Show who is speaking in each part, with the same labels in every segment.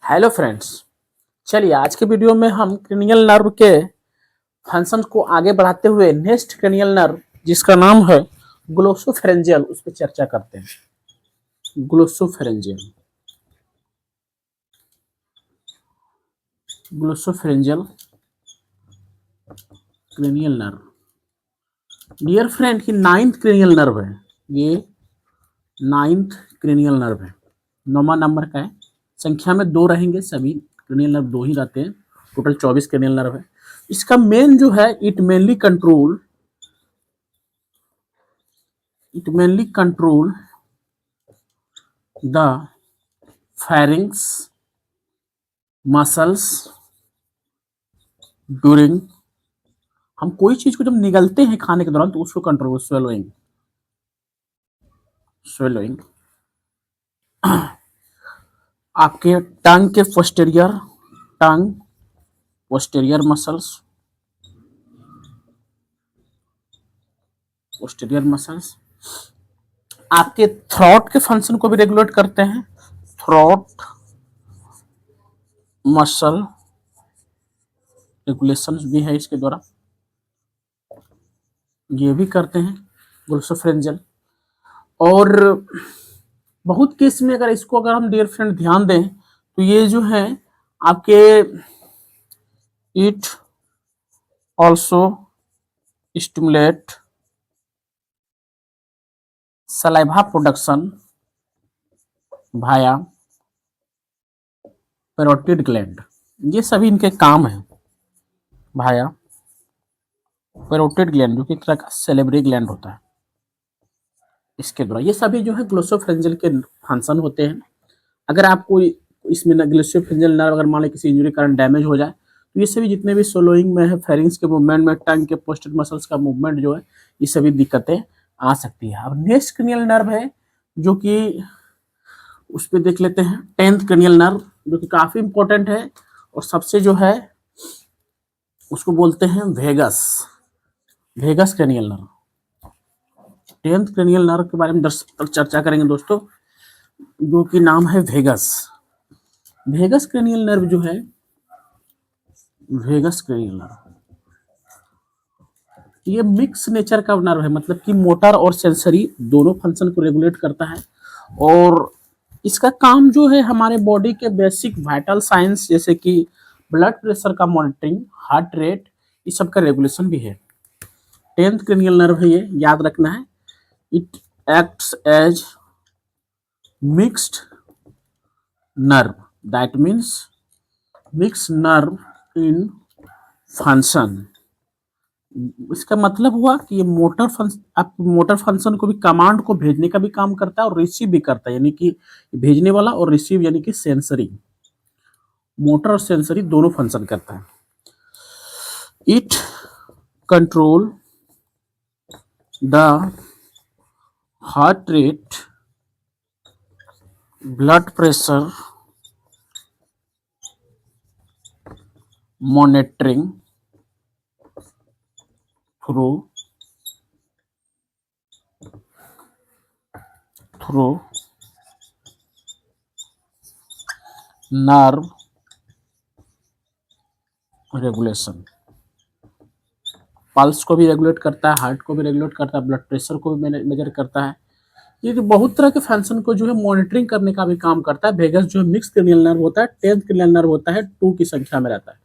Speaker 1: Hello friends. चलिए आज के वीडियो में हम क्रेनियल नर्व के फंक्शन को आगे बढ़ाते हुए नेक्स्ट क्रेनियल नर्व जिसका नाम है ग्लोसोफेरेंजियल उस पर चर्चा करते हैं। Glossopharyngeal glossopharyngeal cranial nerve dear friend की नाइन्थ क्रेनियल नर्व है। ये नाइन्थ क्रेनियल नर्व है, 9वां नंबर का है। संख्या में 2 रहेंगे, सभी क्रेनियल नर्व 2 ही रहते हैं। टोटल 24 क्रेनियल नर्व है। इसका मेन जो है it mainly control the pharynx muscles during. हम कोई चीज को जब निगलते हैं खाने के दौरान तो उसको कंट्रोल स्वेलोइंग आपके टंग के पोस्टेरियर मसल्स आपके थ्रॉट के फंक्शन को भी रेगुलेट करते हैं। थ्रॉट मसल रेगुलेशन भी है इसके द्वारा, ये भी करते हैं ग्लोसोफेरेंजियल। और बहुत केस में अगर हम डियर फ्रेंड ध्यान दें तो ये जो है आपके it also stimulate saliva production Bhaya parotid gland. ये सभी इनके काम है भाया पैरोटिड ग्लैंड, जो कि एक तरह का सेलेब्री ग्लैंड होता है। इसके द्वारा ये सभी जो है ग्लोसोफेरेंजियल के फंक्शन होते हैं। अगर आपको इसमें ग्लोसोफेरेंजियल नर्व अगर मान लो किसी इंजरी के कारण डैमेज हो जाए तो ये सभी जितने भी सोलोइंग में है, फेरिंग्स के मूवमेंट में, टंग के पोस्टेरियर मसल्स का मूवमेंट जो है, ये सभी दिक्कतें आ सकती है। अब नेक्स्ट क्रेनियल नर्व है जो कि उस पर देख लेते हैं 10th क्रेनियल नर्व, जो कि काफी इंपॉर्टेंट है और सबसे जो है उसको बोलते हैं vagus cranial nerve. 10th cranial nerve के बारे में चर्चा करेंगे दोस्तों, जो कि नाम है वेगस क्रेनियल नर्व। जो है वेगस क्रेनियल नर्व ये मिक्स नेचर का नर्व है, मतलब कि मोटर और सेंसरी दोनों फंक्शन को रेगुलेट करता है। और इसका काम जो है हमारे बॉडी के बेसिक वाइटल साइंस जैसे कि ब्लड प्रेशर का मॉनिटरिंग, हार्ट रेट, इस सब का रेगुलेशन भी है। 10th क्रेनियल नर्व है, ये याद रखना है। It acts as mixed nerve, that means mix nerve in function. इसका मतलब हुआ कि ये मोटर फंक्शन को भी, कमांड को भेजने का भी काम करता है और रिसीव भी करता है, यानी कि भेजने वाला और रिसीव यानी कि सेंसरी, मोटर और सेंसरी दोनों फंक्शन करता है। It control the heart rate, blood pressure monitoring through nerve regulation. Pulse को भी रेगुलेट करता है, हार्ट को भी रेगुलेट करता है, ब्लड प्रेशर को भी मेजर करता है। ये तो बहुत तरह के फंक्शन को जो है मॉनिटरिंग करने का भी काम करता है। वेगस जो है मिक्स क्रेनियल नर्व होता है, 10th क्रेनियल नर्व होता है, 2 की संख्या में रहता है।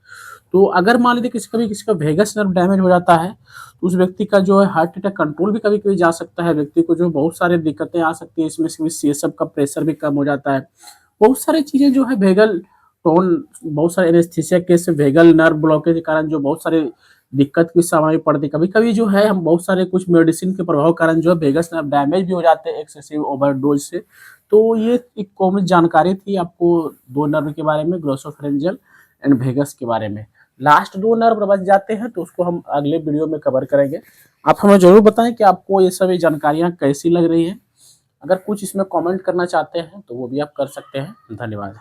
Speaker 1: तो अगर मान लीजिए किसी का वेगस नर्व डैमेज हो जाता है तो उस व्यक्ति का जो है हार्ट अटैक कंट्रोल भी कभी कभी जा सकता है। व्यक्ति को जो बहुत सारी दिक्कतें आ सकती है, इसमें CSF का प्रेशर भी कम हो जाता है। बहुत सारी चीजें जो है वेगल टोन, बहुत सारे एनेस्थीसिया केस से वेगल नर्व ब्लॉकेज के कारण जो बहुत सारे दिक्कत की सामने पड़ती है। कभी कभी जो है हम बहुत सारे कुछ मेडिसिन के प्रभाव कारण जो है वेगस नर्व डैमेज भी हो जाते हैं एक्सेसिव ओवरडोज से। तो ये एक कॉमन जानकारी थी आपको 2 नर्व के बारे में, ग्लोसोफेरेंजियल एंड वेगस के बारे में। लास्ट 2 नर्व बच जाते हैं तो उसको हम अगले वीडियो में कवर करेंगे। आप हमें जरूर बताएं कि आपको ये सभी जानकारियां कैसी लग रही हैं। अगर कुछ इसमें कमेंट करना चाहते हैं तो वो भी आप कर सकते हैं। धन्यवाद।